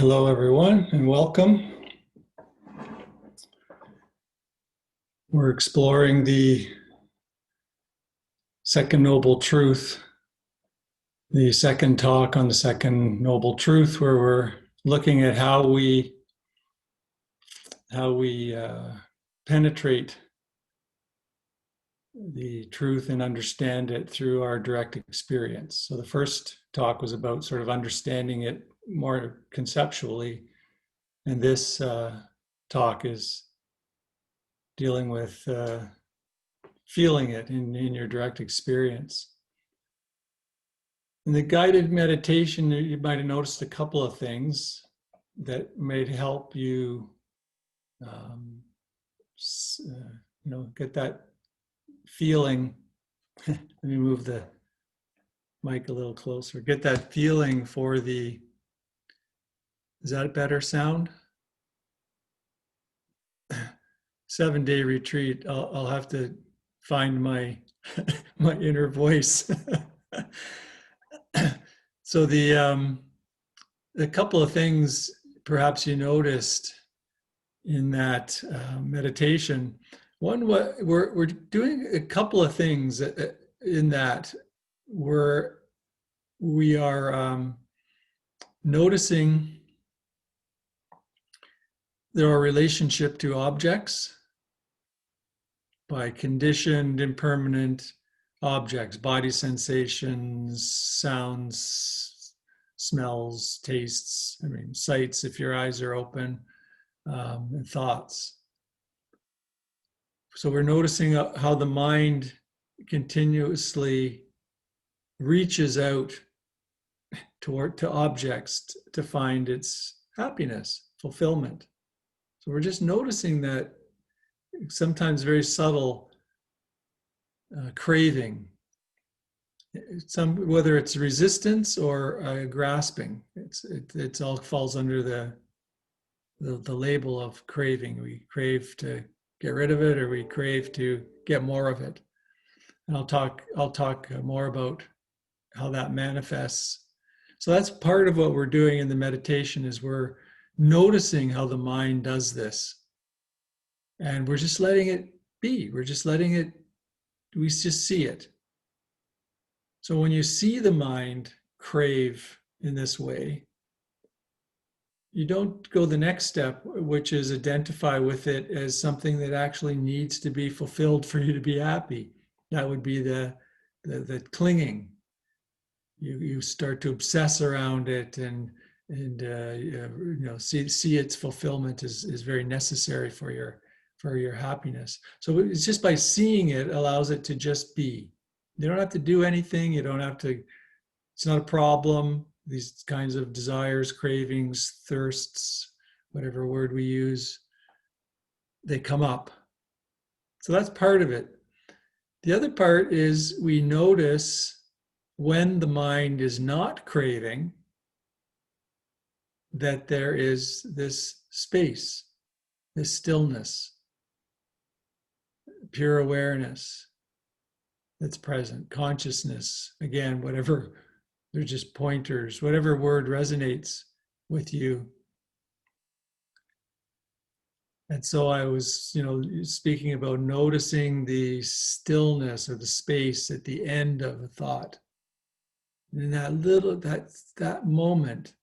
Hello, everyone, and welcome. We're exploring the second noble truth, the second talk on the second noble truth, where we're looking at how we penetrate the truth and understand it through our direct experience. So the first talk was about sort of understanding it more conceptually, and this talk is dealing with feeling it in your direct experience. In the guided meditation, you might have noticed a couple of things that may help you, get that feeling. Let me move the mic a little closer. Get that feeling for the. Is that a better sound? 7-day retreat. I'll have to find my my inner voice. So the couple of things perhaps you noticed in that meditation. One, we're doing a couple of things in that where we are noticing our relationship to objects by conditioned, impermanent objects, body sensations, sounds, smells, tastes, sights if your eyes are open, and thoughts. So we're noticing how the mind continuously reaches out to objects to find its happiness, fulfillment. So we're just noticing that sometimes very subtle craving, whether it's resistance or grasping. It's all falls under the label of craving. We crave to get rid of it, or we crave to get more of it. And I'll talk more about how that manifests. So that's part of what we're doing in the meditation, is we're noticing how the mind does this. And we're just letting it be. We just see it. So when you see the mind crave in this way, you don't go the next step, which is identify with it as something that actually needs to be fulfilled for you to be happy. That would be the clinging. You start to obsess around it and see its fulfillment is very necessary for your happiness. So it's just by seeing it allows it to just be. You don't have to do anything. You don't have to. It's not a problem. These kinds of desires, cravings, thirsts, whatever word we use, they come up. So that's part of it. The other part is we notice when the mind is not craving that there is this space, this stillness, pure awareness that's present, consciousness, again, whatever. They're just pointers, whatever word resonates with you. And so I was, speaking about noticing the stillness or the space at the end of a thought. And that moment,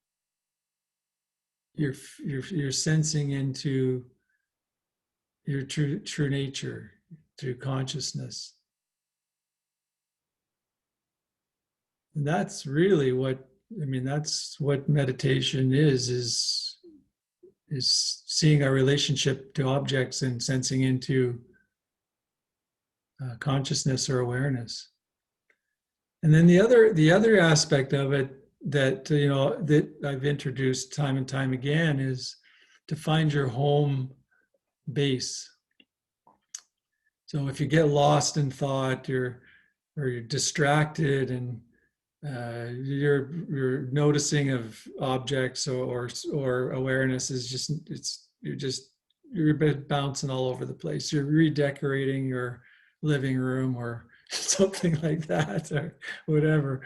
you're sensing into your true nature through consciousness. And that's really that's what meditation is seeing our relationship to objects and sensing into consciousness or awareness. And then the other aspect of it that that I've introduced time and time again is to find your home base. So if you get lost in thought, you're distracted and you're noticing of objects or awareness is you're a bit bouncing all over the place. You're redecorating your living room or something like that or whatever.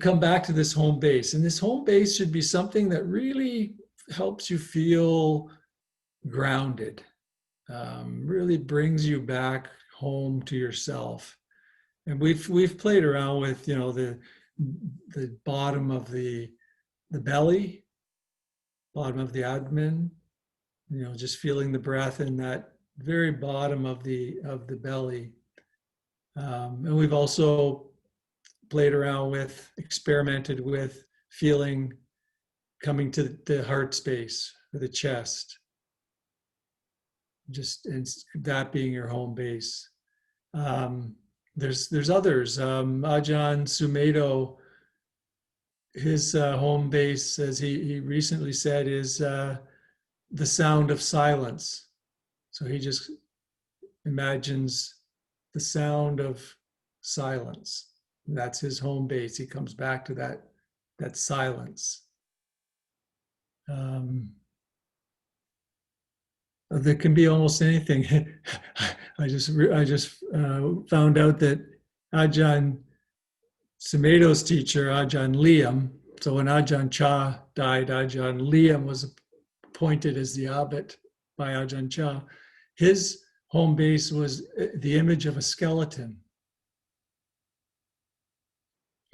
come back to this home base. And this home base should be something that really helps you feel grounded, really brings you back home to yourself. And we've played around with, you know, the bottom of the belly, bottom of the abdomen, you know, just feeling the breath in that very bottom of the belly. And we've also played around with, experimented with feeling coming to the heart space or the chest, just and that being your home base. There's others. Ajahn Sumedho, his home base, as he recently said, is the sound of silence. So he just imagines the sound of silence. That's his home base. He comes back to that silence. There can be almost anything. I just found out that Ajahn Sumedho's teacher, Ajahn Liam. So when Ajahn Chah died, Ajahn Liam was appointed as the abbot by Ajahn Chah. His home base was the image of a skeleton.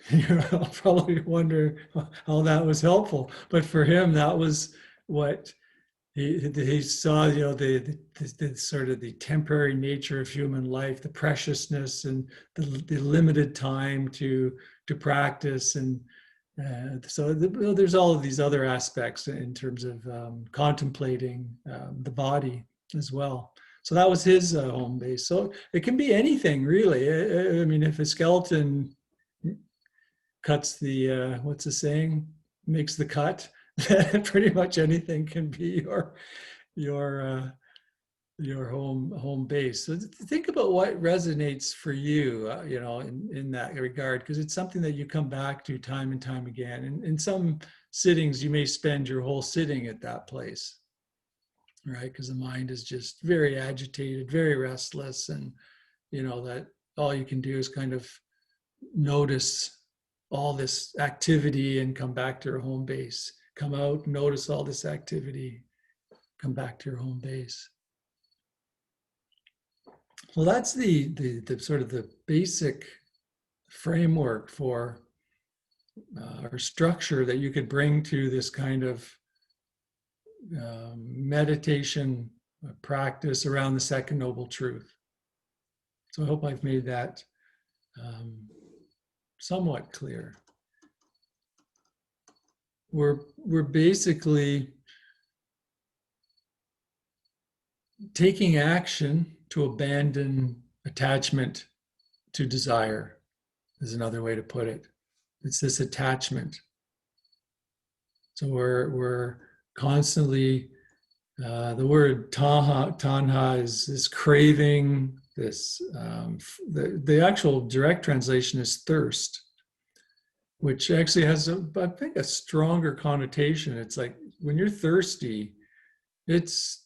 You'll probably wonder how that was helpful, but for him, that was what he saw. You know, the sort of the temporary nature of human life, the preciousness, and the limited time to practice, and so there's all of these other aspects in terms of contemplating the body as well. So that was his home base. So it can be anything, really. I mean, if a skeleton cuts the what's the saying, makes the cut, pretty much anything can be your home base. So think about what resonates for you, you know, in that regard, because it's something that you come back to time and time again. And in some sittings, you may spend your whole sitting at that place, right? Because the mind is just very agitated, very restless, and you know that all you can do is kind of notice all this activity and come back to your home base. Come out, notice all this activity, come back to your home base. Well, that's the sort of the basic framework for or structure that you could bring to this kind of meditation practice around the second noble truth. So I hope I've made that somewhat clear. We're basically taking action to abandon attachment to desire, is another way to put it. It's this attachment. So we're constantly, the word tanha is this craving, this, the actual direct translation is thirst, which actually has, I think, a stronger connotation. It's like when you're thirsty, it's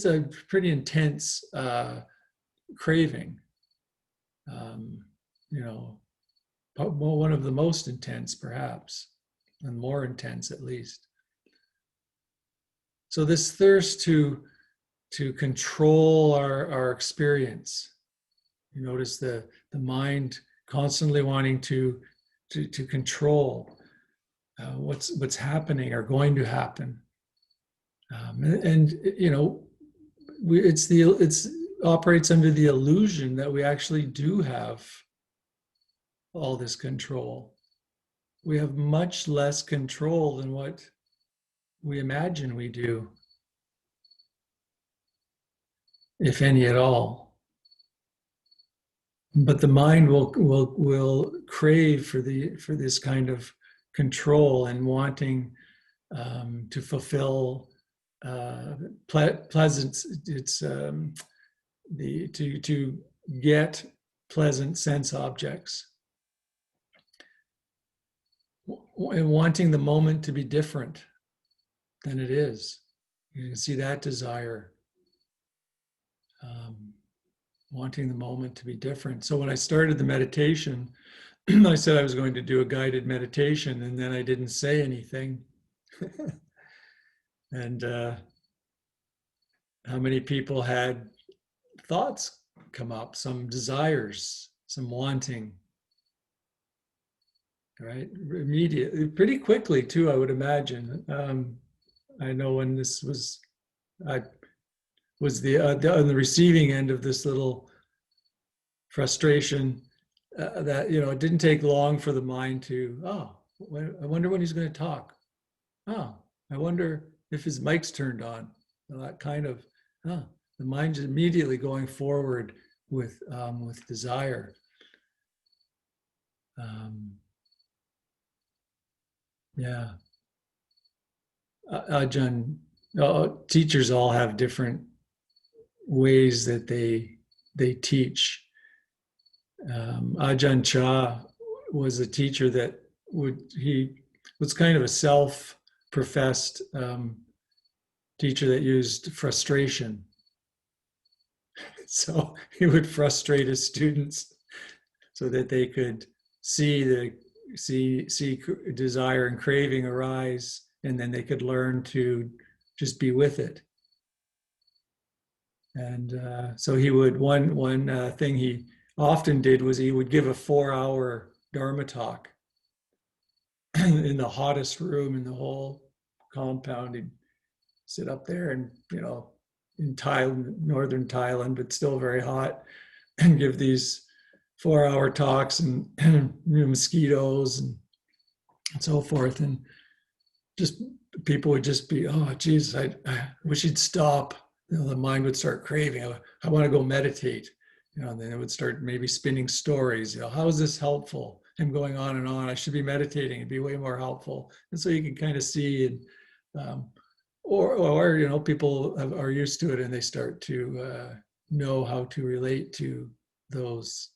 a pretty intense craving. You know, one of the most intense, perhaps, and more intense at least. So this thirst to control our experience. You notice the mind constantly wanting to control what's happening or going to happen. And you know, it's operates under the illusion that we actually do have all this control. We have much less control than what we imagine we do, if any at all. But the mind will crave for this kind of control and wanting to fulfill pleasant. It's to get pleasant sense objects, and wanting the moment to be different than it is. You can see that desire, wanting the moment to be different. So when I started the meditation, I said I was going to do a guided meditation, and then I didn't say anything. And how many people had thoughts come up, some desires, some wanting, right? Immediately, pretty quickly too, I would imagine. I know when this was, I was on the receiving end of this little frustration. That it didn't take long for the mind to, oh, I wonder when he's going to talk. Oh, I wonder if his mic's turned on. That kind of, oh, the mind's immediately going forward with desire. Yeah, Ajahn, teachers all have different ways that they teach. Ajahn Chah was a teacher that he was kind of a self-professed teacher that used frustration. So he would frustrate his students so that they could see desire and craving arise, and then they could learn to just be with it. And so he would one thing he often did was he would give a 4-hour Dharma talk in the hottest room in the whole compound. He'd sit up there and in Thailand, northern Thailand, but still very hot, and give these 4-hour talks, and mosquitoes and so forth, and just people would just be, oh geez, I wish he'd stop. The mind would start craving. I want to go meditate. And then it would start maybe spinning stories. How is this helpful? Him going on and on. I should be meditating. It'd be way more helpful. And so you can kind of see, and or people are used to it, and they start to know how to relate to those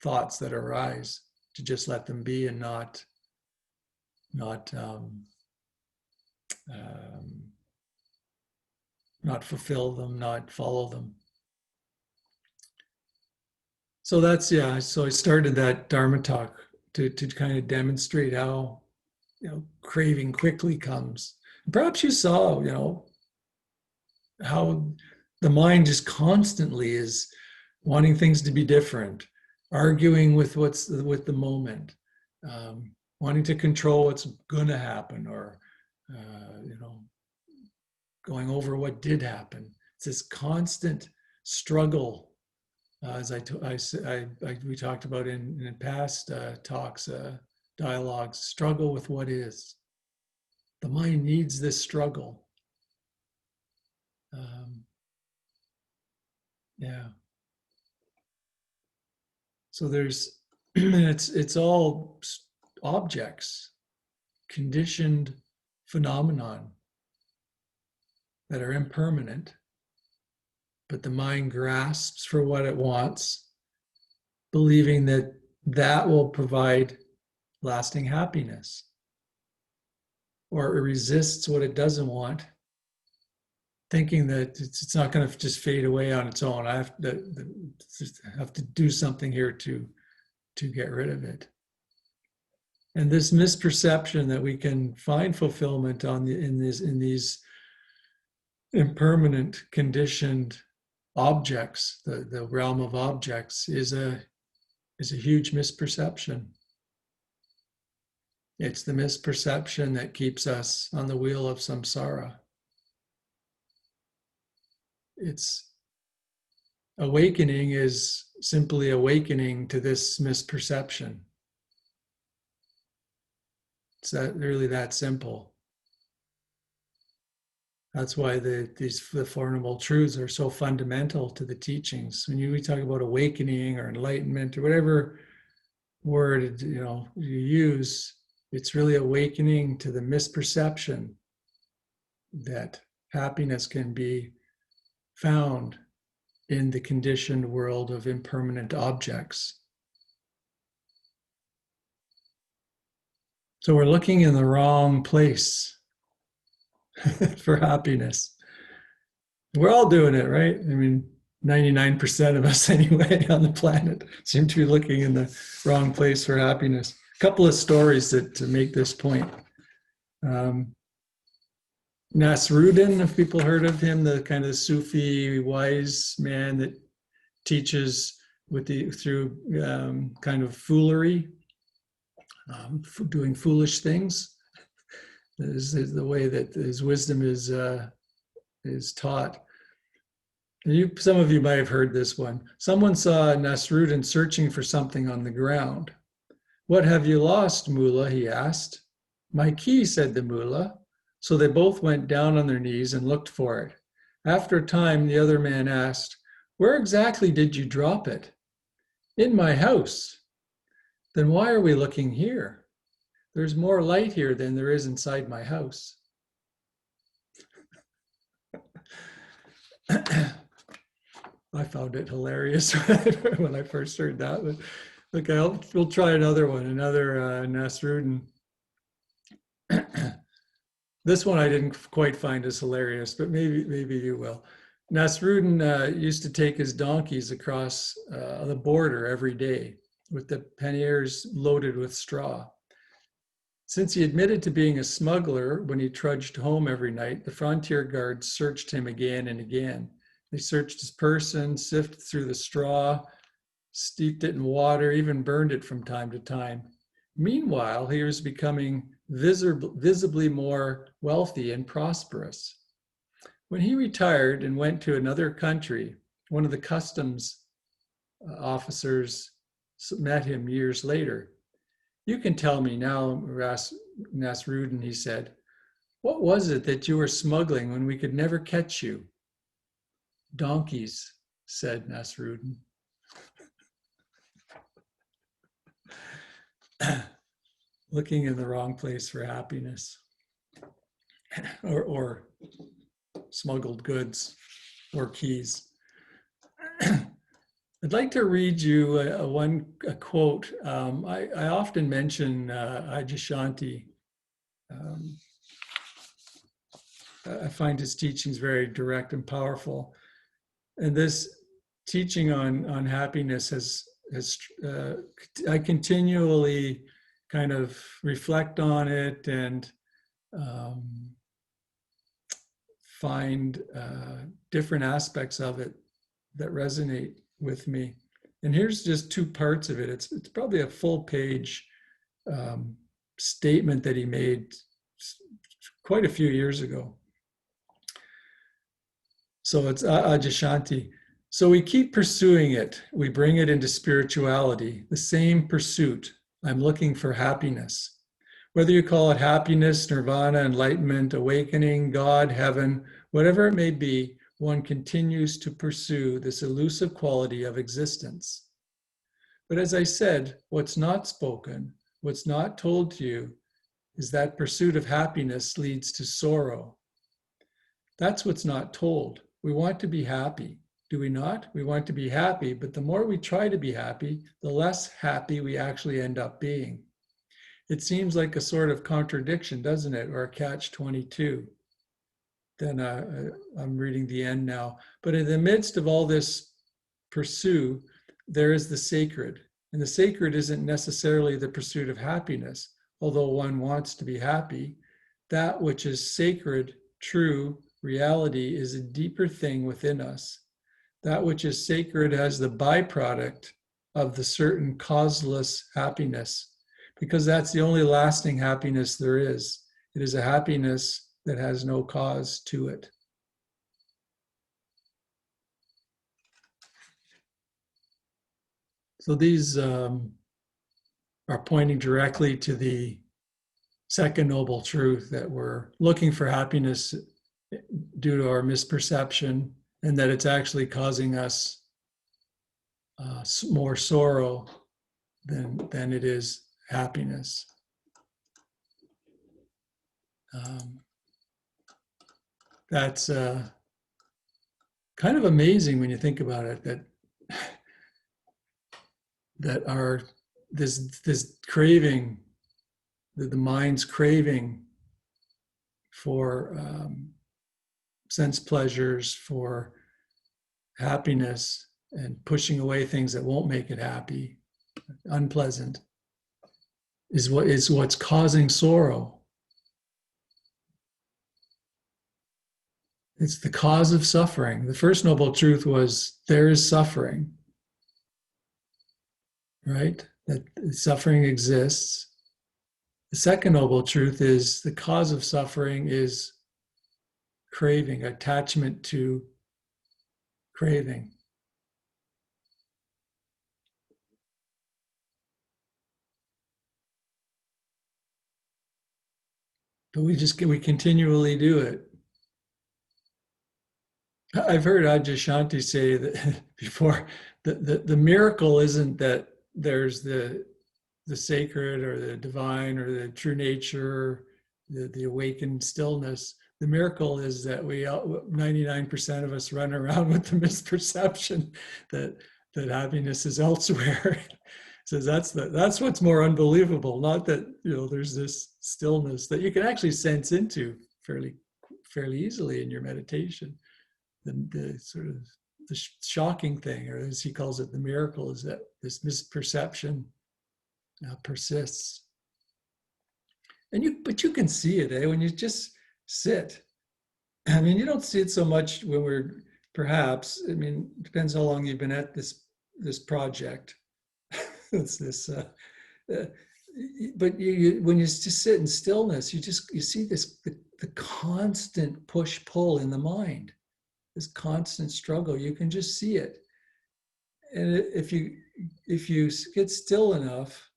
thoughts that arise, to just let them be and not fulfill them, not follow them. So that's, yeah. So I started that Dharma talk to kind of demonstrate how craving quickly comes. Perhaps you saw how the mind just constantly is wanting things to be different, arguing with with the moment, wanting to control what's going to happen, or going over what did happen. It's this constant struggle, as we talked about in past talks, dialogues. Struggle with what is. The mind needs this struggle. Yeah. So there's, it's all objects, conditioned phenomenon that are impermanent, but the mind grasps for what it wants, believing that that will provide lasting happiness, or it resists what it doesn't want, thinking that it's not going to just fade away on its own. I have to do something here to get rid of it. And this misperception that we can find fulfillment in these impermanent, conditioned objects, the realm of objects, is a huge misperception. It's the misperception that keeps us on the wheel of samsara. It's awakening is simply awakening to this misperception. It's really that simple. That's why the Four Noble Truths are so fundamental to the teachings. When we talk about awakening or enlightenment or whatever word you use, it's really awakening to the misperception that happiness can be found in the conditioned world of impermanent objects. So we're looking in the wrong place for happiness. We're all doing it, right? I mean, 99% of us anyway on the planet seem to be looking in the wrong place for happiness. A couple of stories to make this point. Nasruddin, if people heard of him, the kind of Sufi wise man that teaches through kind of foolery, doing foolish things. This is the way that his wisdom is taught. Some of you might have heard this one. Someone saw Nasruddin searching for something on the ground. "What have you lost, Mullah?" he asked. "My key," said the Mullah. So they both went down on their knees and looked for it. After a time, the other man asked, "Where exactly did you drop it?" "In my house." "Then why are we looking here? There's more light here than there is inside my house." I found it hilarious when I first heard that. But okay, we'll try another one, another Nasruddin. This one I didn't quite find as hilarious, but maybe you will. Nasruddin used to take his donkeys across the border every day with the panniers loaded with straw. Since he admitted to being a smuggler when he trudged home every night, the frontier guards searched him again and again. They searched his person, sifted through the straw, steeped it in water, even burned it from time to time. Meanwhile, he was becoming visibly more wealthy and prosperous. When he retired and went to another country, one of the customs officers met him years later. "You can tell me now, Nasruddin," he said. "What was it that you were smuggling when we could never catch you?" "Donkeys," said Nasruddin. Looking in the wrong place for happiness, or smuggled goods, or keys. I'd like to read you a quote. I often mention Adyashanti. I find his teachings very direct and powerful. And this teaching on happiness I continually kind of reflect on it and find different aspects of it that resonate with me. And here's just two parts of it. It's probably a full page statement that he made quite a few years ago. So it's Adyashanti. "So we keep pursuing it. We bring it into spirituality, the same pursuit. I'm looking for happiness. Whether you call it happiness, nirvana, enlightenment, awakening, God, heaven, whatever it may be, one continues to pursue this elusive quality of existence. But as I said, what's not spoken, what's not told to you, is that pursuit of happiness leads to sorrow. That's what's not told. We want to be happy. Do we not? We want to be happy, but the more we try to be happy, the less happy we actually end up being. It seems like a sort of contradiction, doesn't it? Or a catch-22. Then I'm reading the end now. But in the midst of all this pursue, there is the sacred. And the sacred isn't necessarily the pursuit of happiness, although one wants to be happy. That which is sacred, true, reality is a deeper thing within us. That which is sacred has the byproduct of the certain causeless happiness, because that's the only lasting happiness there is. It is a happiness that has no cause to it. So these are pointing directly to the second noble truth, that we're looking for happiness due to our misperception, and that it's actually causing us more sorrow than it is happiness. That's kind of amazing when you think about it, that our this craving, the mind's craving for sense pleasures, for happiness and pushing away things that won't make it happy, unpleasant, is what's causing sorrow. It's the cause of suffering. The first noble truth was there is suffering, right? That suffering exists. The second noble truth is the cause of suffering is craving, attachment to craving. But we continually do it. I've heard Adyashanti say that before, the miracle isn't that there's the sacred or the divine or the true nature, the awakened stillness. The miracle is that 99% of us run around with the misperception that happiness is elsewhere. So that's what's more unbelievable. Not that there's this stillness that you can actually sense into fairly easily in your meditation. The sort of the shocking thing, or as he calls it, the miracle, is that this misperception persists. But you can see it, when you just sit. I mean, you don't see it so much when we're perhaps. I mean, it depends how long you've been at this project. It's this. But when you just sit in stillness, you see the constant push pull in the mind, this constant struggle. You can just see it, and if you get still enough.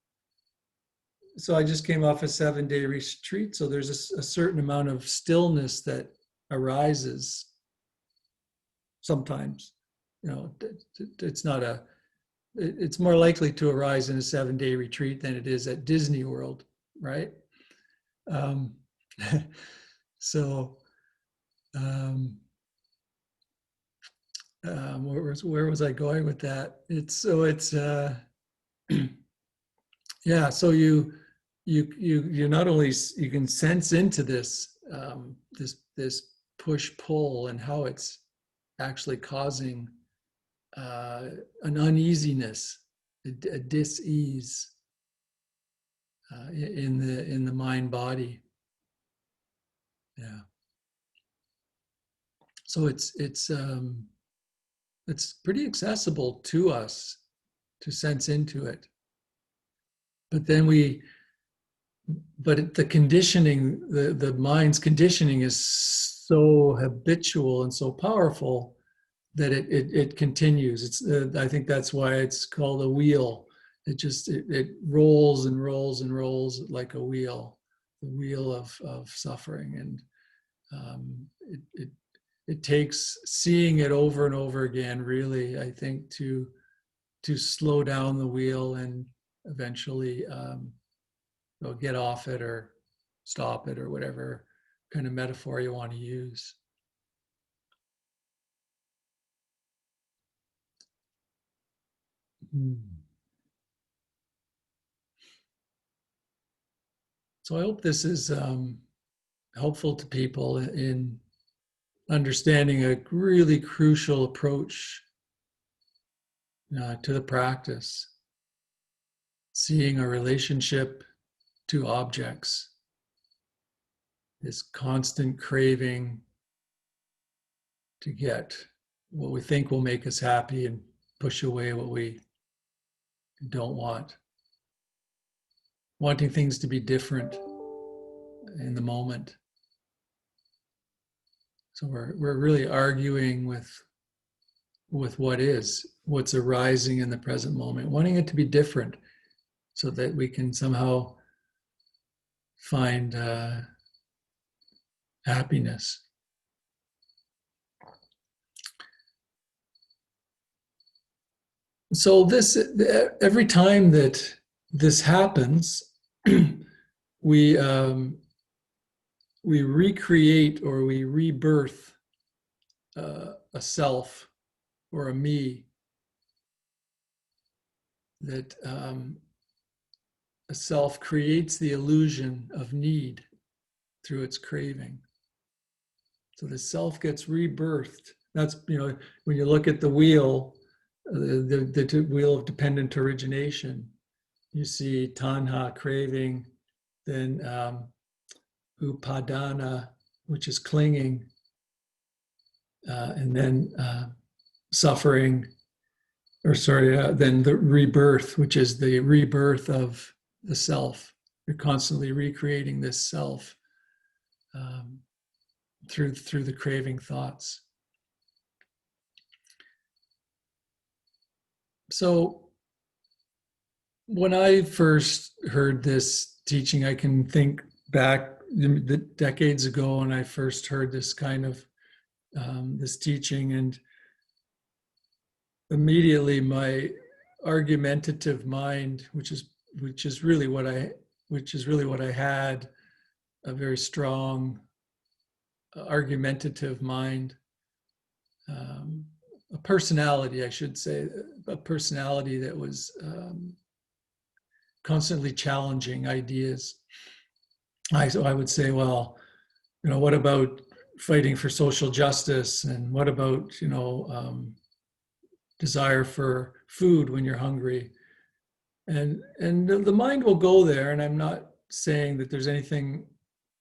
So I just came off a 7-day retreat. So there's a certain amount of stillness that arises sometimes. It's not it's more likely to arise in a 7-day retreat than it is at Disney World, right? So where was I going with that? Yeah. So you not only you can sense into this this push pull and how it's actually causing an uneasiness, a dis-ease in the mind body. Yeah. So it's pretty accessible to us to sense into it. But then the conditioning, the mind's conditioning is so habitual and so powerful that it continues. I think that's why it's called a wheel. It rolls and rolls and rolls like a wheel, the wheel of suffering. And it takes seeing it over and over again, really, I think, to slow down the wheel and eventually get off it or stop it or whatever kind of metaphor you want to use. So I hope this is helpful to people in understanding a really crucial approach to the practice, seeing a relationship to objects, this constant craving to get what we think will make us happy and push away what we don't want. Wanting things to be different in the moment. So we're really arguing with what's arising in the present moment, wanting it to be different so that we can somehow find happiness. So every time that this happens, we recreate or we rebirth a self or a me that a self creates the illusion of need through its craving. So the self gets rebirthed That's, when you look at the wheel, the wheel of dependent origination, you see tanha, craving, then upadana, which is clinging, and then suffering, or sorry, then the rebirth, which is the rebirth of the self. You're constantly recreating this self through the craving thoughts. So when I first heard this teaching, I can think back the decades ago when I first heard this kind of this teaching, and immediately my argumentative mind, which is really what I had, a very strong argumentative mind, a personality, I should say, a personality that was constantly challenging ideas. So I would say, well, what about fighting for social justice, and what about desire for food when you're hungry, and the mind will go there. And I'm not saying that there's anything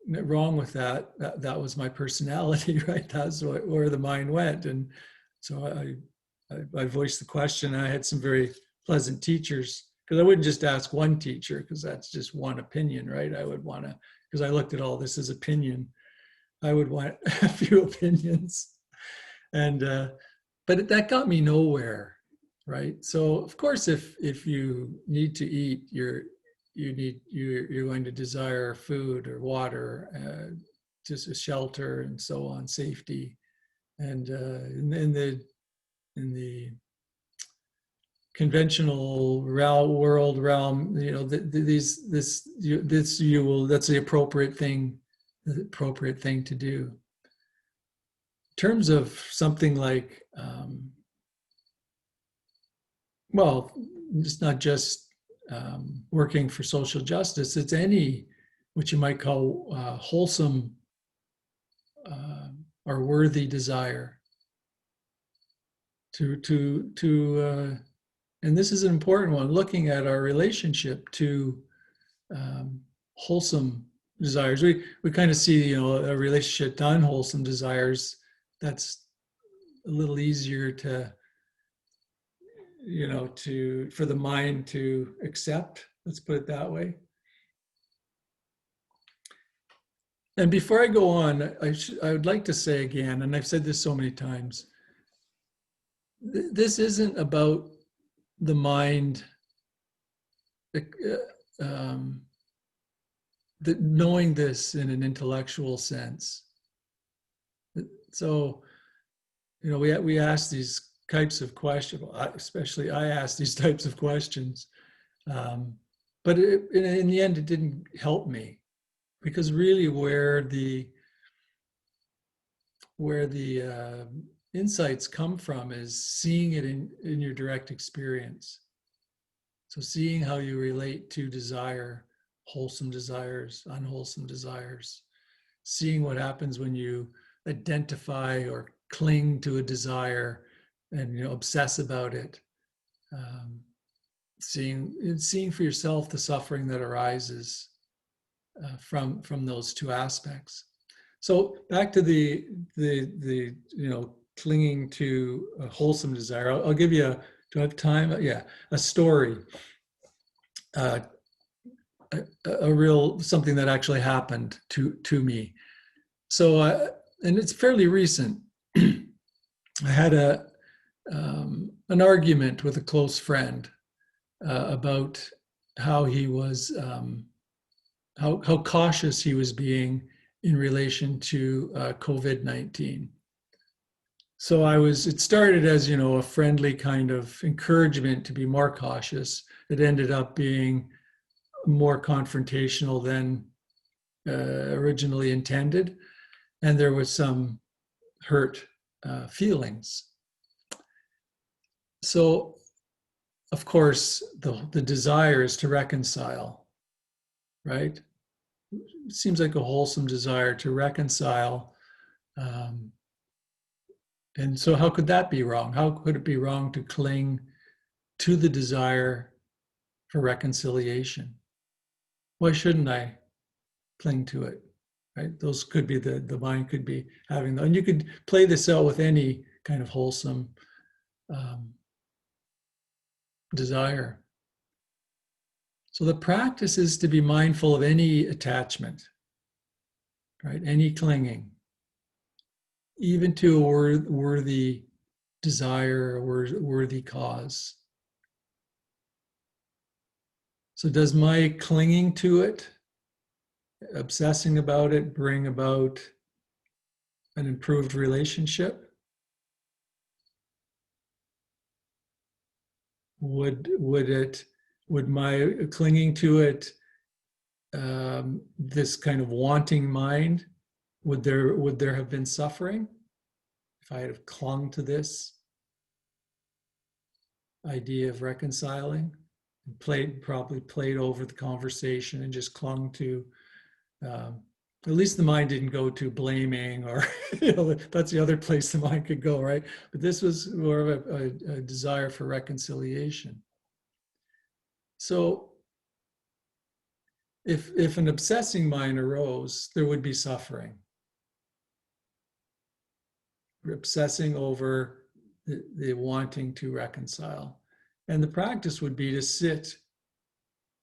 wrong with that. That was my personality, right? That's where the mind went. And so I voiced the question. And I had some very pleasant teachers, because I wouldn't just ask one teacher, because that's just one opinion, right? I would want to, because I looked at all this as opinion, I would want a few opinions. And but that got me nowhere, right? So of course, if you need to eat, you're going to desire food or water, just a shelter and so on, safety, and in the conventional world realm, that's the appropriate thing to do. In terms of something like, well, it's not just working for social justice, it's any, what you might call wholesome or worthy desire to and this is an important one, looking at our relationship to wholesome desires. We kind of see, a relationship to unwholesome desires. That's a little easier to, for the mind to accept. Let's put it that way. And before I go on, I would like to say again, and I've said this so many times, this isn't about the mind knowing this in an intellectual sense. So, we ask these types of questions, especially I ask these types of questions, but in the end, it didn't help me, because really where the insights come from is seeing it in your direct experience. So seeing how you relate to desire, wholesome desires, unwholesome desires, seeing what happens when you identify or cling to a desire and obsess about it, seeing for yourself the suffering that arises from those two aspects. So back to the clinging to a wholesome desire. I'll give you do I have time? Yeah, a story. A real something that actually happened to me. So and it's fairly recent. I had an argument with a close friend about how he was how cautious he was being in relation to COVID-19. So it started as, a friendly kind of encouragement to be more cautious. It ended up being more confrontational than originally intended. And there was some hurt feelings. So, of course, the desire is to reconcile, right? It seems like a wholesome desire to reconcile And so how could that be wrong? How could it be wrong to cling to the desire for reconciliation? Why shouldn't I cling to it? Right? Those could be the mind could be having, and you could play this out with any kind of wholesome um, desire. So the practice is to be mindful of any attachment, right? Any clinging, even to a worthy desire, a worthy cause. So does my clinging to it, obsessing about it, bring about an improved relationship? Would my clinging to it, this kind of wanting mind, would there have been suffering if I had clung to this idea of reconciling and probably played over the conversation and just clung to, um, at least the mind didn't go to blaming, or that's the other place the mind could go, right? But this was more of a desire for reconciliation. So if an obsessing mind arose, there would be suffering. We're obsessing over the wanting to reconcile. And the practice would be to sit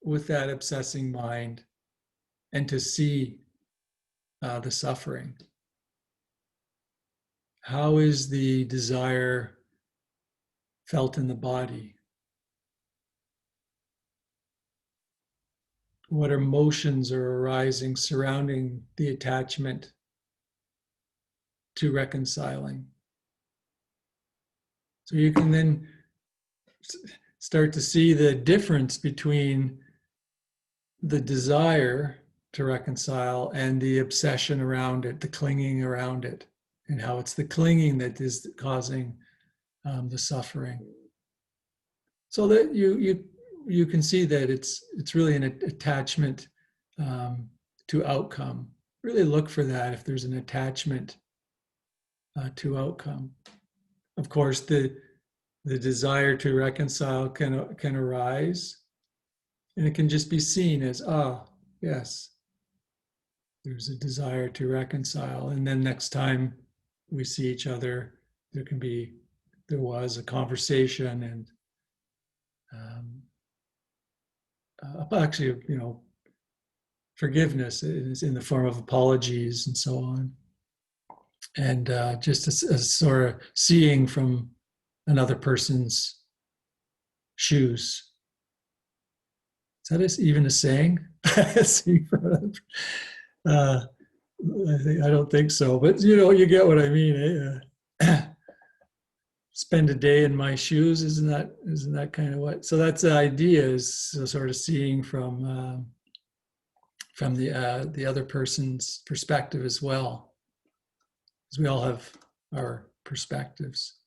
with that obsessing mind and to see the suffering. How is the desire felt in the body? What emotions are arising surrounding the attachment to reconciling? So you can then start to see the difference between the desire to reconcile and the obsession around it, the clinging around it, and how it's the clinging that is causing the suffering. So that you can see that it's really an attachment to outcome. Really look for that if there's an attachment to outcome. Of course, the desire to reconcile can arise, and it can just be seen as, yes, there's a desire to reconcile. And then next time we see each other, there was a conversation, and actually, forgiveness is in the form of apologies and so on. And just a sort of seeing from another person's shoes. Is that even a saying? uh, I don't think so, but you get what I mean. Spend a day in my shoes, isn't that kind of what? So that's the idea, is sort of seeing from the other person's perspective as well, because we all have our perspectives.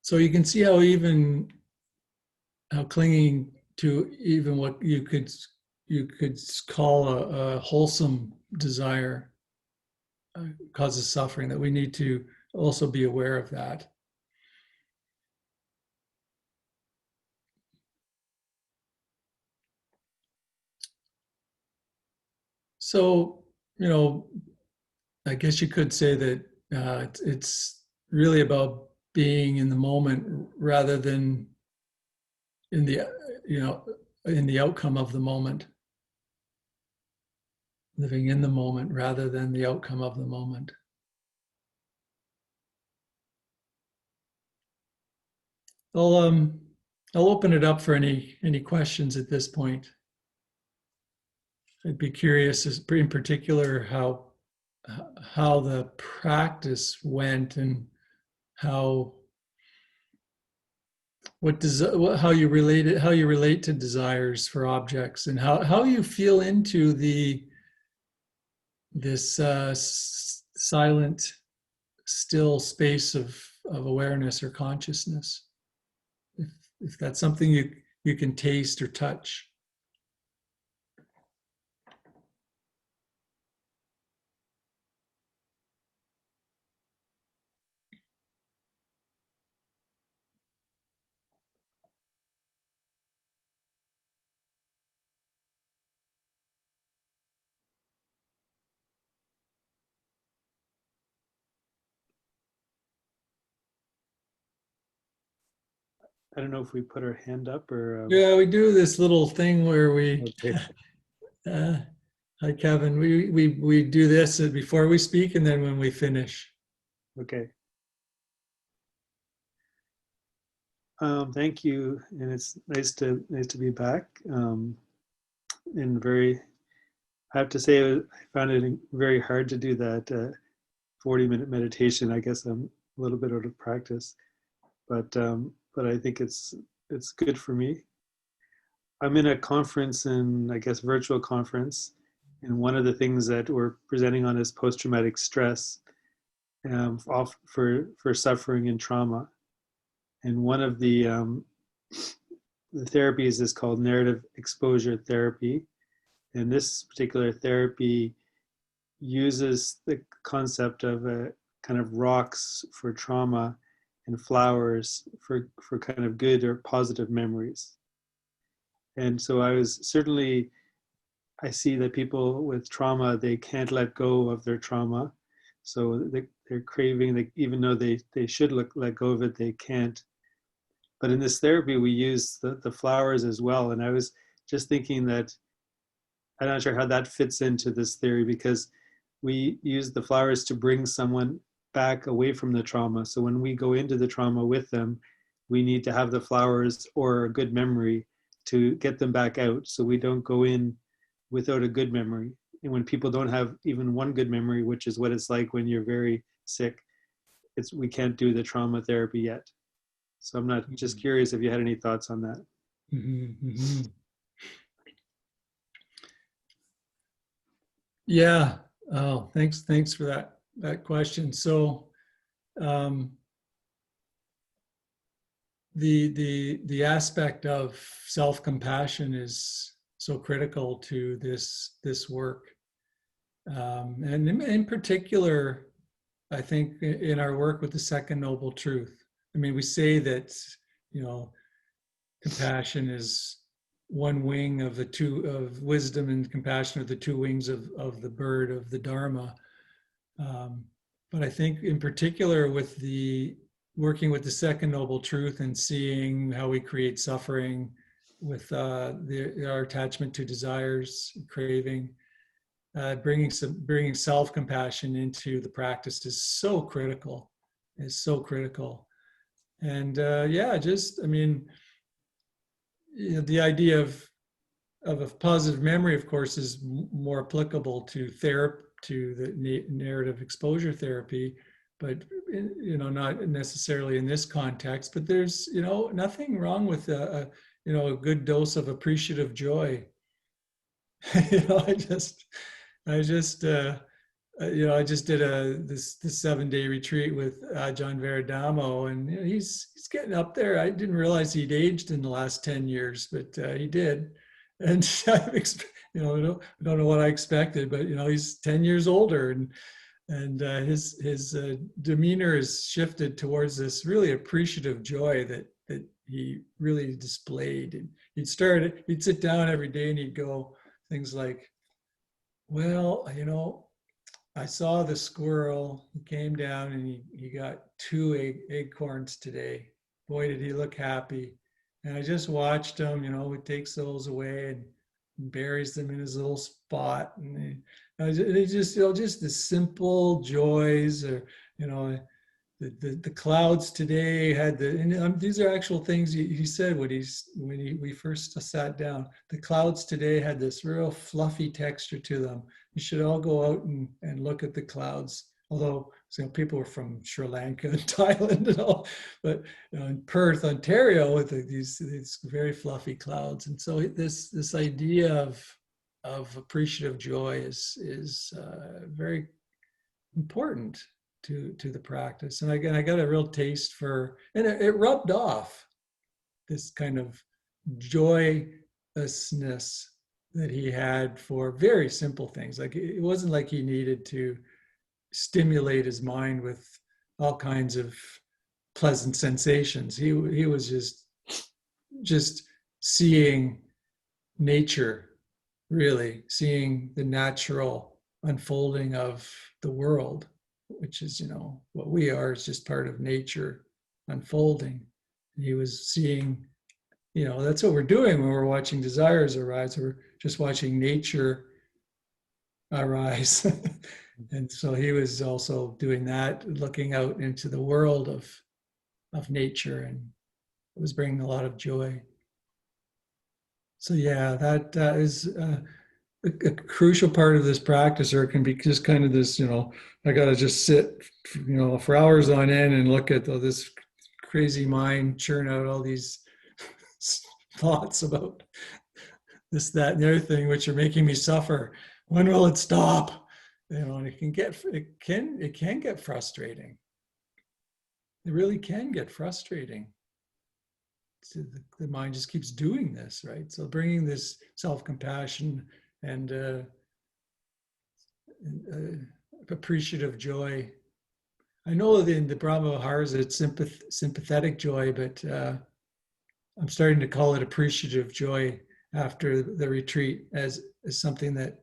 So you can see how clinging to even what you could call a wholesome desire causes suffering, that we need to also be aware of that. So, I guess you could say that it's really about being in the moment rather than in the in the outcome of the moment. Living in the moment rather than the outcome of the moment. I'll open it up for any questions at this point. I'd be curious, in particular, how the practice went, and how how you relate to desires for objects, and how you feel into this silent, still space of awareness or consciousness. If that's something you can taste or touch. I don't know if we put our hand up or, Yeah, we do this little thing where we, okay. uh, hi Kevin, we do this before we speak and then when we finish. Okay. Thank you, and it's nice to be back. And very, I have to say, I found it very hard to do that 40-minute meditation. I guess I'm a little bit out of practice, but I think it's good for me. I'm in a conference, and I guess virtual conference, and one of the things that we're presenting on is post-traumatic stress, for suffering and trauma. And one of the therapies is called narrative exposure therapy, and this particular therapy uses the concept of a kind of rocks for trauma and flowers for kind of good or positive memories. And so I see that people with trauma, they can't let go of their trauma. So they're craving, even though they should let go of it, they can't. But in this therapy, we use the flowers as well. And I was just thinking that I'm not sure how that fits into this theory, because we use the flowers to bring someone back away from the trauma. So when we go into the trauma with them, we need to have the flowers or a good memory to get them back out. So we don't go in without a good memory. And when people don't have even one good memory, which is what it's like when you're very sick, we can't do the trauma therapy yet. So I'm not just curious if you had any thoughts on that. Mm-hmm, mm-hmm. Yeah. Oh, thanks for that question. So, um, the aspect of self-compassion is so critical to this work, and in particular, I think in our work with the second noble truth. I mean, we say that, you know, compassion is one wing of the two of wisdom, and compassion are the two wings of the bird of the Dharma. Um, but I think in particular with the working with the second noble truth and seeing how we create suffering with our attachment to desires, craving, bringing self-compassion into the practice is so critical. Is so critical. And yeah, just I mean, you know, the idea of a positive memory, of course, is more applicable to therapy, to the narrative exposure therapy, but you know, not necessarily in this context. But there's, you know, nothing wrong with you know, a good dose of appreciative joy. You know, I just you know, I just did this 7-day retreat with Ajahn Veradamo, and you know, he's getting up there. I didn't realize he'd aged in the last 10 years, but he did. And you know, I don't know what I expected, but you know, he's 10 years older, and his demeanor has shifted towards this really appreciative joy that he really displayed. And he'd sit down every day and he'd go things like, well, you know, I saw the squirrel. He came down and he got 2 acorns today. Boy, did he look happy. And I just watched him, you know, he takes those away and buries them in his little spot. And he just, you know, just the simple joys, or, you know, the clouds today had and these are actual things he said when we first sat down. The clouds today had this real fluffy texture to them. You should all go out and look at the clouds. Although, you know, people were from Sri Lanka and Thailand and all, but you know, in Perth, Ontario, with these very fluffy clouds. And so this idea of appreciative joy is very important to the practice. And again, I got a real taste for, and it rubbed off, this kind of joyousness that he had for very simple things. Like it wasn't like he needed to stimulate his mind with all kinds of pleasant sensations. He was just seeing nature, really seeing the natural unfolding of the world, which is, you know, what we are is just part of nature unfolding. He was seeing, that's what we're doing when we're watching desires arise. We're just watching nature arise. And so he was also doing that, looking out into the world of nature, and it was bringing a lot of joy. So yeah, that is a crucial part of this practice, or it can be just kind of this, I got to just sit, for hours on end and look at this crazy mind churn out all these thoughts about this, that, and the other thing, which are making me suffer. When will it stop? And it can get frustrating. It really can get frustrating. So the mind just keeps doing this, right? So bringing this self-compassion and appreciative joy. I know that in the Brahma Viharas it's sympathetic joy, but I'm starting to call it appreciative joy after the retreat as something that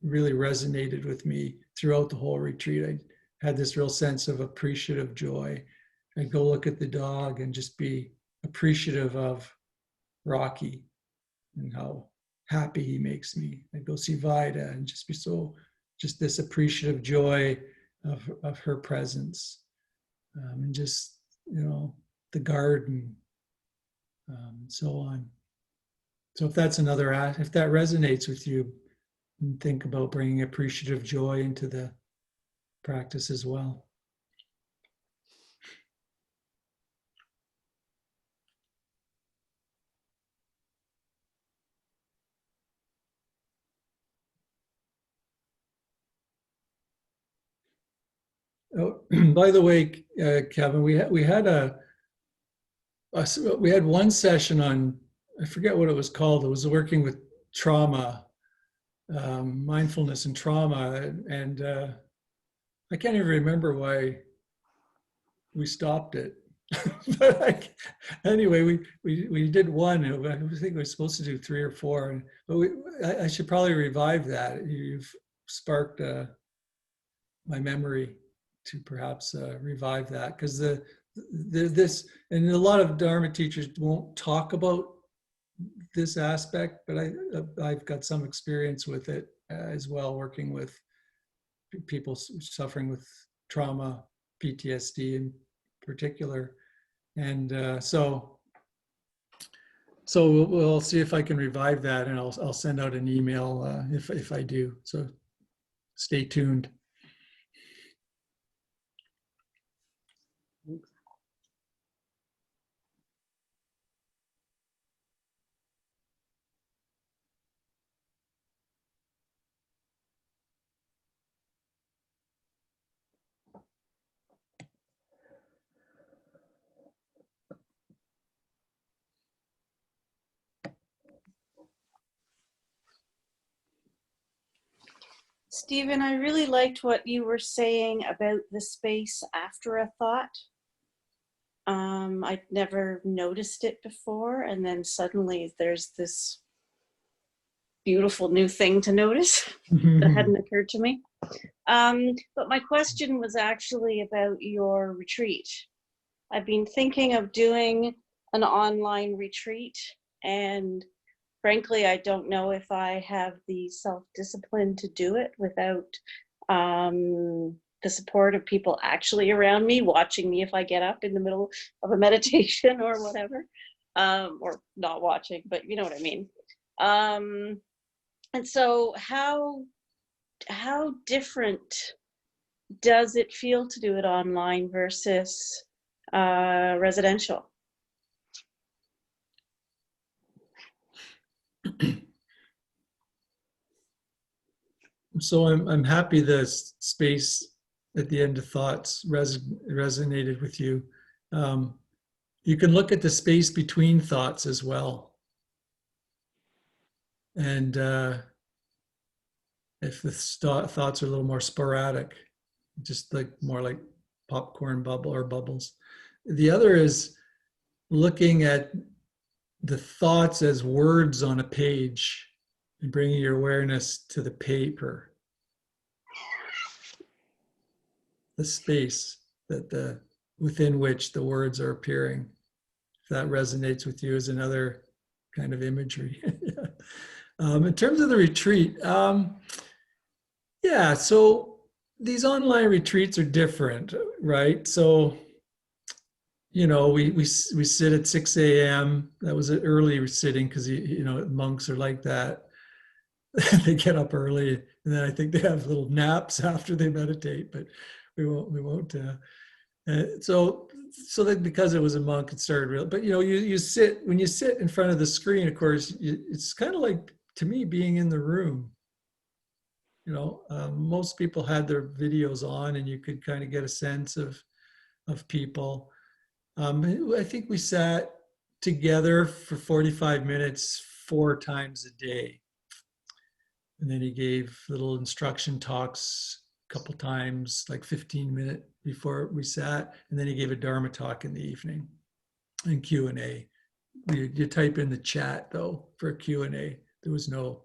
really resonated with me throughout the whole retreat. I had this real sense of appreciative joy. I'd go look at the dog and just be appreciative of Rocky and how happy he makes me. I'd go see Vida and just be just this appreciative joy of her presence, and just, the garden, and so on. So if that resonates with you, think about bringing appreciative joy into the practice as well. Oh, by the way, Kevin, we had one session on, I forget what it was called. It was working with trauma, mindfulness and trauma, and I can't even remember why we stopped it. But anyway, we did one. I think we were supposed to do 3 or 4, but I should probably revive that. You've sparked my memory to perhaps revive that, because this, and a lot of Dharma teachers won't talk about this aspect, but I've got some experience with it as well, working with people suffering with trauma, PTSD in particular. And so we'll see if I can revive that, and I'll send out an email if I do. So stay tuned. Stephen, I really liked what you were saying about the space after a thought. I'd never noticed it before, and then suddenly there's this beautiful new thing to notice that hadn't occurred to me. But my question was actually about your retreat. I've been thinking of doing an online retreat, and frankly, I don't know if I have the self-discipline to do it without the support of people actually around me, watching me if I get up in the middle of a meditation or whatever, or not watching, but you know what I mean. And so how different does it feel to do it online versus residential? So I'm happy the space at the end of thoughts resonated with you. You can look at the space between thoughts as well. And if the thoughts are a little more sporadic, just like more like popcorn bubble or bubbles. The other is looking at the thoughts as words on a page and bringing your awareness to the paper, the space within which the words are appearing. if that resonates with you as another kind of imagery. Yeah. In terms of the retreat, yeah, so these online retreats are different, right? So, we sit at 6 a.m. That was an early sitting because, monks are like that. They get up early, and then I think they have little naps after they meditate, but we won't. So that because it was a monk, it started real. But you sit when you sit in front of the screen. Of course, it's kind of like, to me, being in the room. Most people had their videos on, and you could kind of get a sense of people. I think we sat together for 45 minutes, 4 times a day. And then he gave little instruction talks a couple times, like 15-minute before we sat. And then he gave a Dharma talk in the evening and Q&A. You type in the chat, though, for Q&A. There was no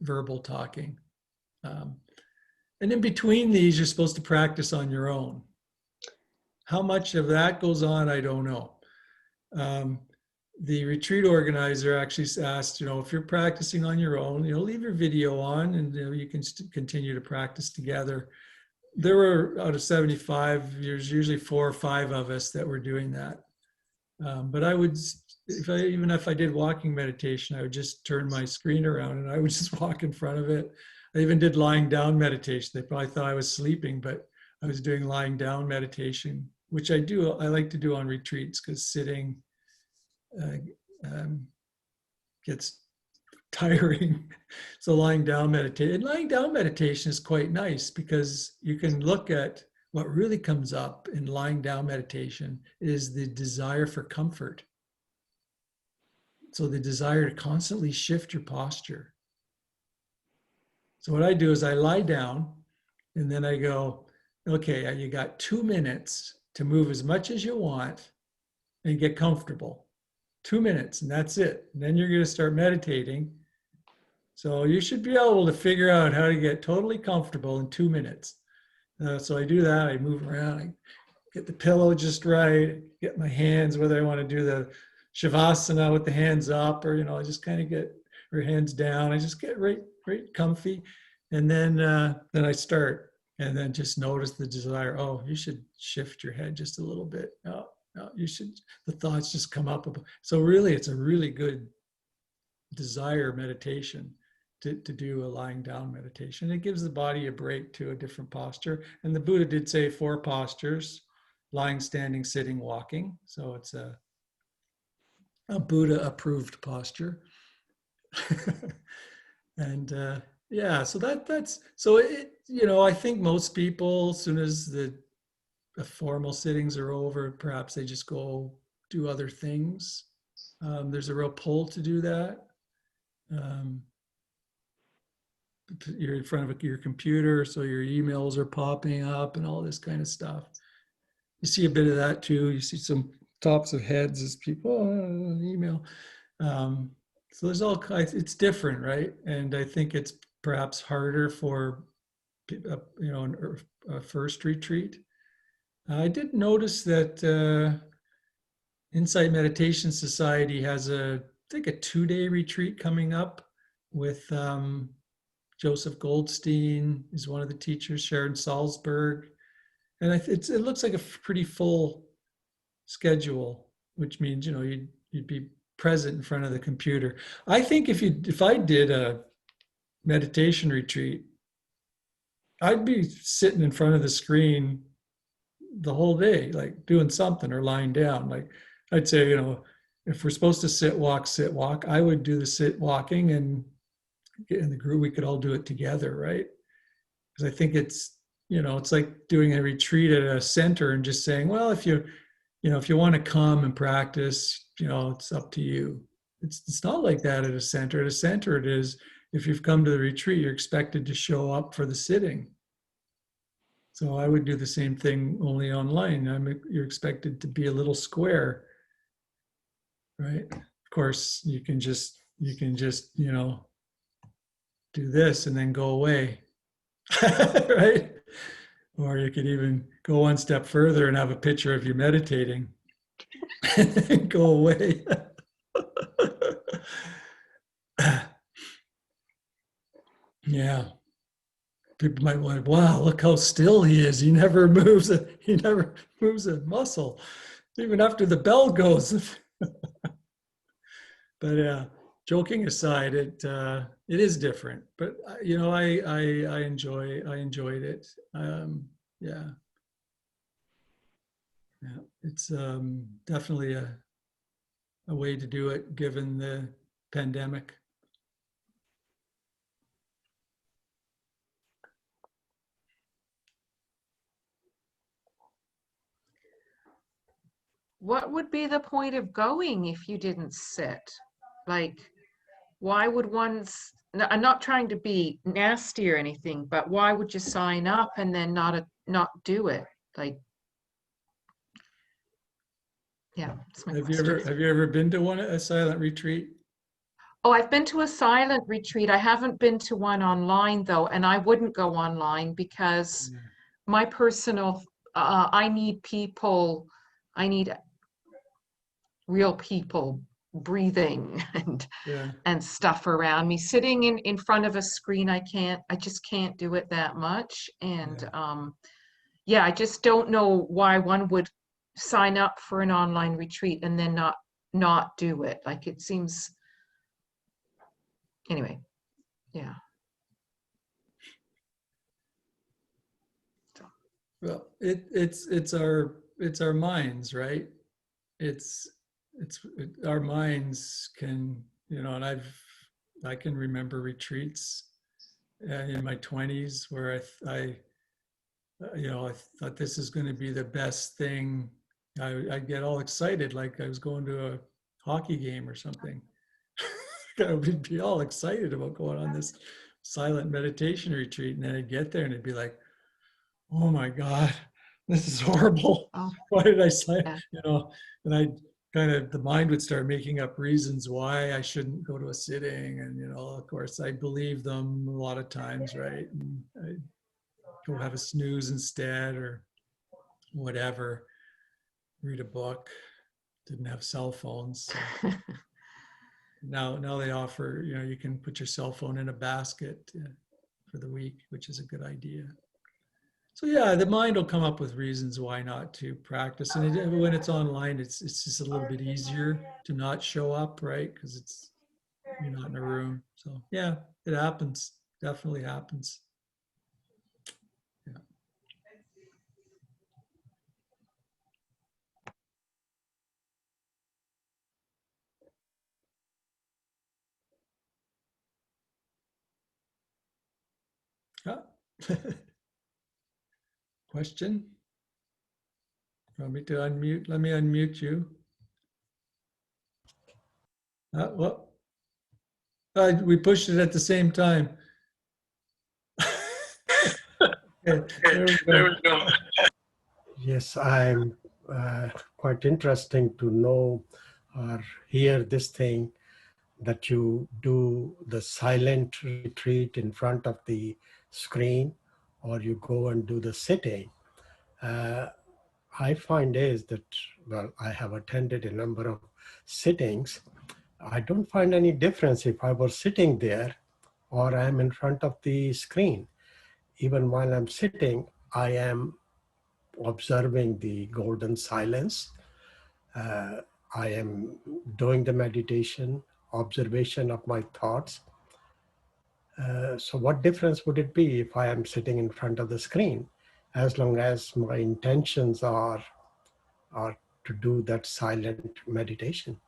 verbal talking. And in between these, you're supposed to practice on your own. How much of that goes on, I don't know. The retreat organizer actually asked, if you're practicing on your own, leave your video on, and you can continue to practice together. There were, out of 75, there's usually 4 or 5 of us that were doing that. But I would, even if I did walking meditation, I would just turn my screen around and I would just walk in front of it. I even did lying down meditation. They probably thought I was sleeping, but I was doing lying down meditation, which I like to do on retreats, because sitting gets tiring. So lying down meditation is quite nice, because you can look at what really comes up in lying down meditation is the desire for comfort. So the desire to constantly shift your posture. So what I do is I lie down, and then I go, okay, you got 2 minutes to move as much as you want and get comfortable. 2 minutes, and that's it. And then you're going to start meditating. So you should be able to figure out how to get totally comfortable in 2 minutes. So I do that. I move around. I get the pillow just right. Get my hands, whether I want to do the shavasana with the hands up, or I just kind of get your hands down. I just get right comfy, and then I start, and then just notice the desire. Oh, you should shift your head just a little bit. No, you should. The thoughts just come up. So really, it's a really good desire meditation to do a lying down meditation. It gives the body a break to a different posture. And the Buddha did say 4 postures: lying, standing, sitting, walking. So it's a Buddha approved posture. And yeah, so that's so it. I think most people, as soon as the formal sittings are over, perhaps they just go do other things. There's a real pull to do that. You're in front of your computer, so your emails are popping up and all this kind of stuff. You see a bit of that too. You see some tops of heads as people, email. So there's all kinds. It's different, right? And I think it's perhaps harder for a first retreat. I did notice that Insight Meditation Society has I think a 2-day retreat coming up with Joseph Goldstein is one of the teachers, Sharon Salzberg, and it looks like a pretty full schedule, which means you'd be present in front of the computer. I think if I did a meditation retreat, I'd be sitting in front of the screen the whole day, like doing something or lying down. Like I'd say, if we're supposed to sit, walk, I would do the sit walking, and get in the group, we could all do it together, right? Because I think it's like doing a retreat at a center and just saying, well, if you want to come and practice, it's up to you. It's not like that at a center. At a center, it is, if you've come to the retreat, you're expected to show up for the sitting. So I would do the same thing, only online. You're expected to be a little square, right? Of course, you can just do this and then go away, right? Or you could even go one step further and have a picture of you meditating. Go away. Yeah. People might want, wow, look how still he is. He never moves a muscle, even after the bell goes. But yeah, joking aside, it is different. But you know, I enjoyed it. Yeah, yeah, it's definitely a way to do it given the pandemic. What would be the point of going if you didn't sit? Like, why would I'm not trying to be nasty or anything, but why would you sign up and then not do it? Like, yeah, that's my question. Have you ever been to a silent retreat? Oh, I've been to a silent retreat. I haven't been to one online though, and I wouldn't go online because Yeah, my personal, I need people, I need real people breathing yeah, and stuff around me. Sitting in front of a screen, I just can't do it that much. And yeah. yeah, I just don't know why one would sign up for an online retreat and then not do it. Like it seems, anyway, yeah. So, Well, it's our minds, right? It's our minds can, you know, and I can remember retreats in my 20s where you know, I thought this is going to be the best thing. I get all excited like I was going to a hockey game or something. I would be all excited about going on this silent meditation retreat, and then I'd get there and it'd be like, oh my God, this is horrible. oh, Why did I sign? yeah. You know, and I the mind would start making up reasons why I shouldn't go to a sitting. And, you know, of course, I believe them a lot of times, right? And I go have a snooze instead or whatever, read a book, didn't have cell phones. So now they offer, you know, you can put your cell phone in a basket for the week, which is a good idea. So yeah, the mind will come up with reasons why not to practice, and when it's online, it's just a little bit easier to not show up, right? Because you're not in a room. So yeah, it happens. Definitely happens. Yeah. Ah. Question? Want me to unmute? Let me unmute you. Well, we pushed it at the same time. Okay, there we go. Yes, I'm quite interesting to know or hear this thing that you do the silent retreat in front of the screen or you go and do the sitting. I find is that, well, I have attended a number of sittings. I don't find any difference if I was sitting there or I'm in front of the screen. Even while I'm sitting, I am observing the golden silence. I am doing the meditation, observation of my thoughts. So what difference would it be if I am sitting in front of the screen, as long as my intentions are to do that silent meditation?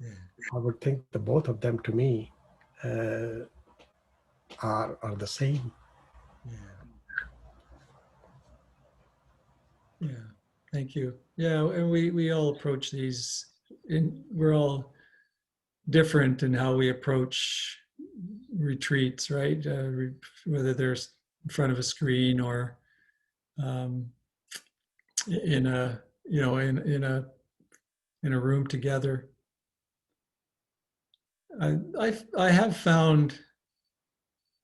Yeah, I would think the both of them to me are the same. yeah, yeah. Thank you. Yeah, and we all approach these, we're all different in how we approach retreats, right? Whether there's in front of a screen or um, in a, you know, in a room together. I have found,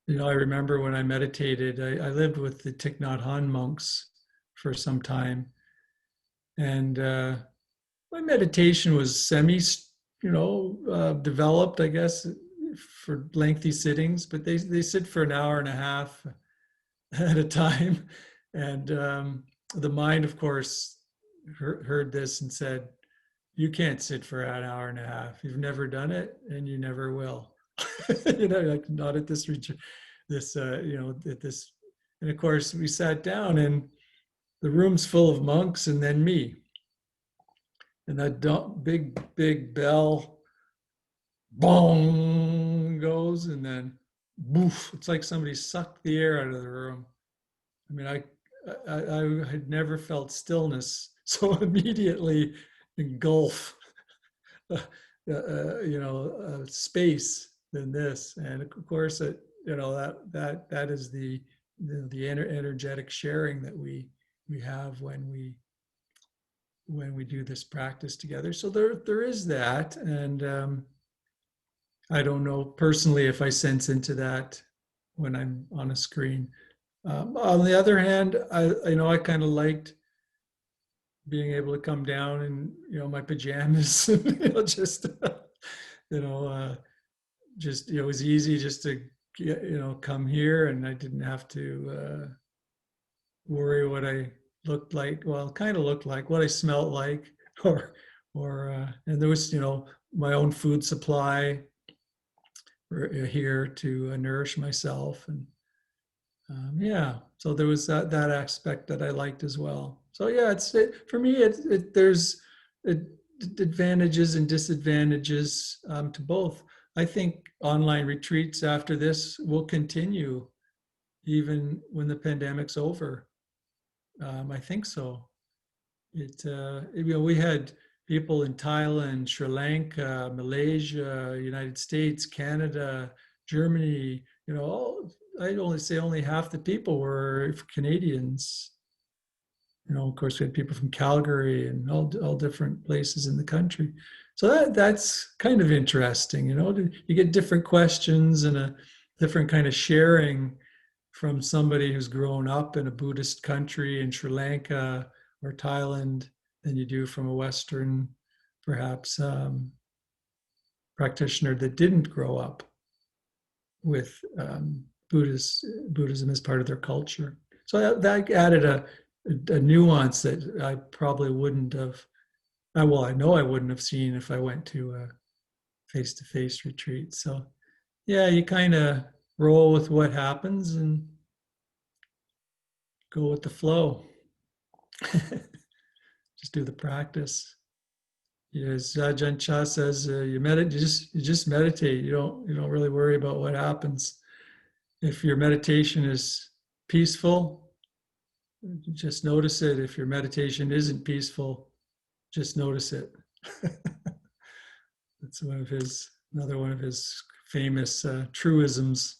you know, I remember when I meditated, I lived with the Thich Nhat Hanh monks for some time, and my meditation was developed, I guess, for lengthy sittings, but they sit for an hour and a half at a time. And the mind, of course, heard this and said, you can't sit for an hour and a half. You've never done it and you never will. Like not at this retreat, at this. And of course, we sat down and the room's full of monks and then me. And that big bell, bong goes, and then boof. It's like somebody sucked the air out of the room. I mean, I had never felt stillness so immediately engulf, space than this. And of course, that is the energetic sharing that we have when we do this practice together. So there is that, and I don't know personally if I sense into that when I'm on a screen. On the other hand, I kind of liked being able to come down in my pajamas, it was easy just to come here, and I didn't have to worry what I looked like. Well, kind of looked like what I smelled like, or and there was my own food supply here to nourish myself, and so there was that aspect that I liked as well. So yeah, for me, there's advantages and disadvantages to both. I think online retreats after this will continue even when the pandemic's over. I think so. We had people in Thailand, Sri Lanka, Malaysia, United States, Canada, Germany, I'd only say only half the people were Canadians. Of course, we had people from Calgary and all different places in the country. So that's kind of interesting. You get different questions and a different kind of sharing from somebody who's grown up in a Buddhist country in Sri Lanka or Thailand than you do from a Western, perhaps, practitioner that didn't grow up with Buddhism as part of their culture. So that added a nuance that I probably wouldn't have, I know I wouldn't have seen if I went to a face-to-face retreat. So yeah, you kind of roll with what happens and go with the flow. Just do the practice. As Ajahn Chah says, you just meditate. You don't really worry about what happens. If your meditation is peaceful, just notice it. If your meditation isn't peaceful, just notice it. That's another one of his famous truisms.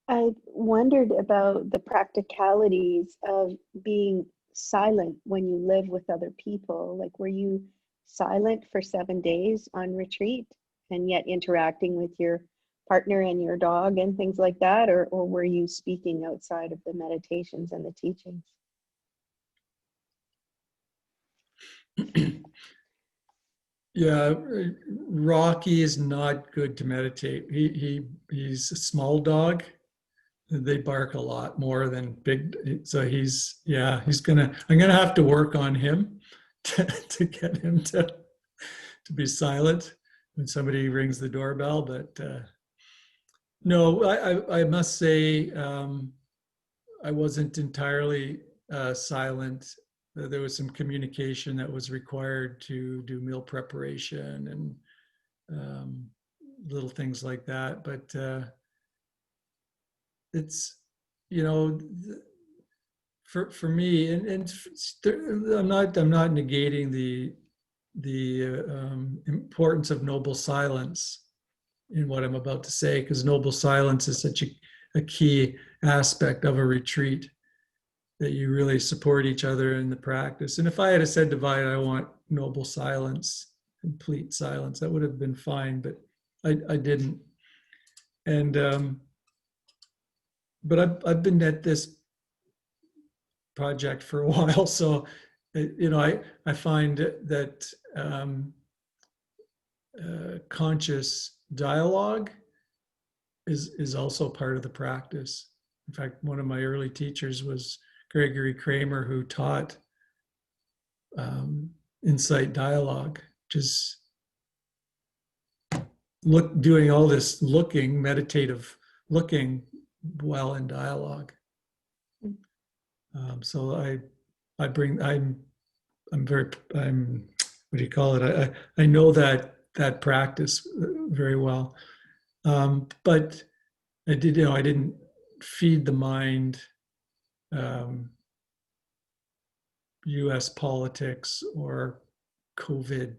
I wondered about the practicalities of being silent when you live with other people. Like, were you silent for 7 days on retreat and yet interacting with your partner and your dog and things like that? Or were you speaking outside of the meditations and the teachings? Yeah, Rocky is not good to meditate. He's a small dog. They bark a lot more than big. So I'm gonna have to work on him to get him to be silent when somebody rings the doorbell. But no, I must say I wasn't entirely silent. There was some communication that was required to do meal preparation and little things like that. But it's, for me, and I'm not negating the importance of noble silence in what I'm about to say, because noble silence is such a key aspect of a retreat. that you really support each other in the practice. And if I had said divide, I want noble silence, complete silence, that would have been fine, but I didn't. And but I've been at this project for a while, so you know, I find that conscious dialogue is also part of the practice. In fact, one of my early teachers was Gregory Kramer, who taught insight dialogue, just doing all this looking, meditative looking while in dialogue. So I'm what do you call it? I know that practice very well. But I didn't feed the mind US politics or COVID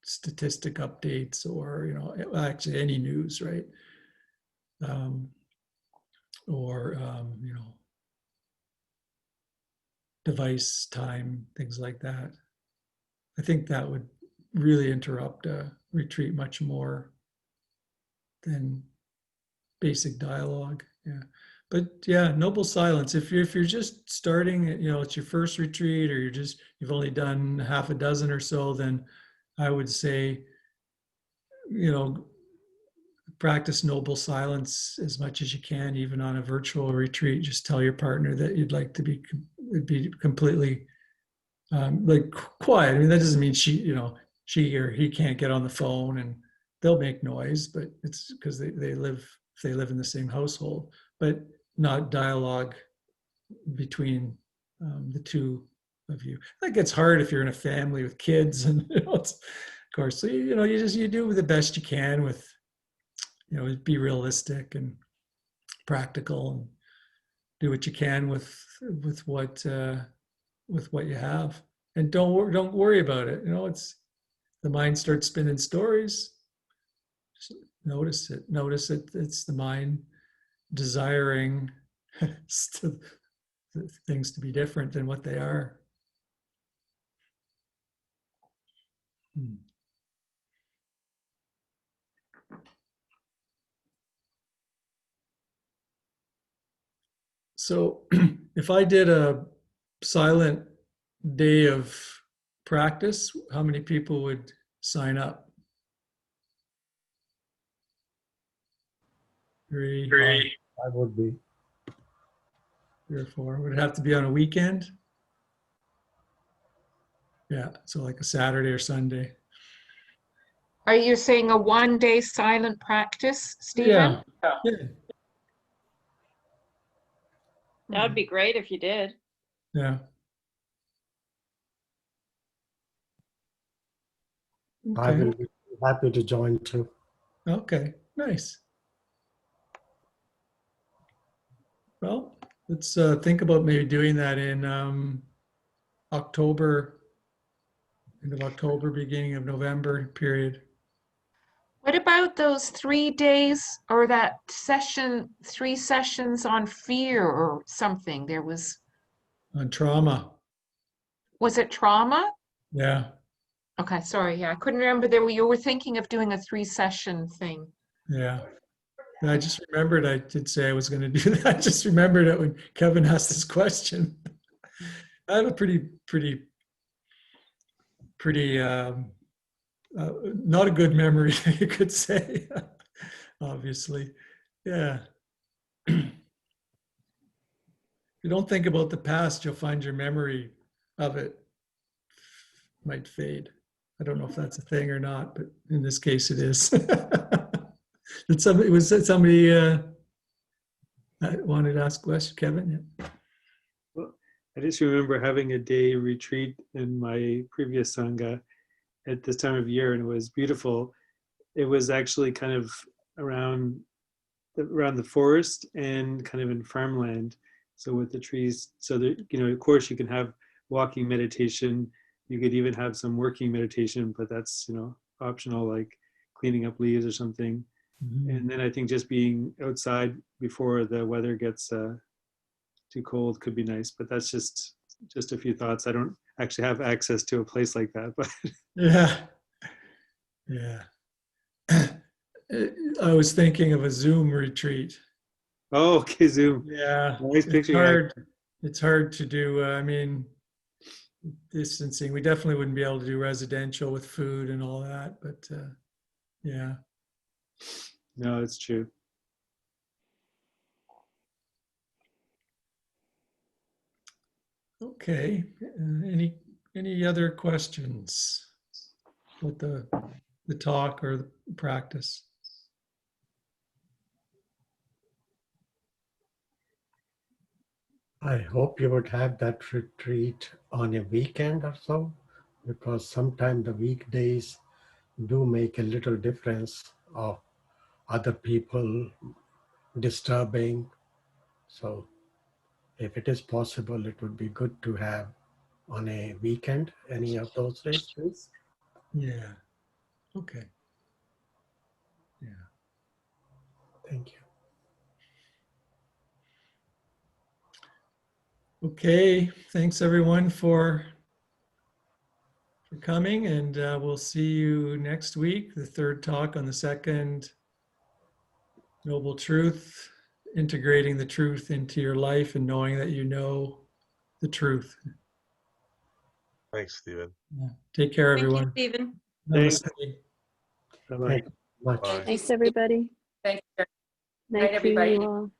statistic updates, or, you know, actually any news, right? Or, you know, device time, things like that. I think that would really interrupt a retreat much more than basic dialogue. Yeah. But yeah, noble silence. If you're just starting, you know, it's your first retreat, or you've only done half a dozen or so, then I would say, you know, practice noble silence as much as you can, even on a virtual retreat. Just tell your partner that you'd like to be completely like quiet. I mean, that doesn't mean she or he can't get on the phone, and they'll make noise, but it's because they live in the same household, but not dialogue between the two of you. That gets hard if you're in a family with kids, and you know, of course, so you do the best you can with, you know, be realistic and practical, and do what you can with what you have, and don't worry about it. You know, it's the mind starts spinning stories. Just notice it. It's the mind desiring things to be different than what they are. So if I did a silent day of practice, how many people would sign up? Three I would be. or four. Would it have to be on a weekend? Yeah, so like a Saturday or Sunday. Are you saying a 1-day silent practice, Stephen? Yeah. Yeah. That would be great if you did. Yeah. I Okay. will be happy to join too. Okay. Nice. Well, let's think about maybe doing that in October, end of October, beginning of November period. What about those 3 days, or that session, 3 sessions on fear or something? There was On it trauma? trauma? Okay, sorry. Yeah, I couldn't remember you were thinking of doing a 3-session thing. Yeah. I just remembered I did say I was going to do that. I just remembered it when Kevin asked this question. I have a pretty not a good memory, you could say, obviously. Yeah. If you don't think about the past, you'll find your memory of it might fade. I don't know if that's a thing or not, but in this case it is. Somebody wanted to ask a question, Kevin? Yeah. Well, I just remember having a day retreat in my previous Sangha at this time of year, and it was beautiful. It was actually kind of around the forest and kind of in farmland. So with the trees, so that, you know, of course you can have walking meditation. You could even have some working meditation, but that's, you know, optional, like cleaning up leaves or something. Mhm. And then I think just being outside before the weather gets too cold could be nice, but that's just a few thoughts. I don't actually have access to a place like that, but Yeah. Yeah. I was thinking of a Zoom retreat. oh, okay, Zoom. Yeah. Nice It's picture. hard. It's hard to do. I mean, distancing. We definitely wouldn't be able to do residential with food and all that. But yeah. No, it's true. Okay. Any other questions with the talk or the practice? I hope you would have that retreat on a weekend or so, because sometimes the weekdays do make a little difference of other people disturbing. So if it is possible, it would be good to have on a weekend, any of those days, please. Yeah. Okay. Yeah. Thank you. Okay. Thanks everyone for coming, and we'll see you next week. The third talk on the second noble truth, integrating the truth into your life and knowing that you know the truth. Thanks, Stephen. Yeah. Take care, Thank you, everyone. Stephen. Thanks. Namaste. Bye-bye. Thank you much. Bye. Thanks, everybody. Thanks. Good Nice night, seeing everybody. you all.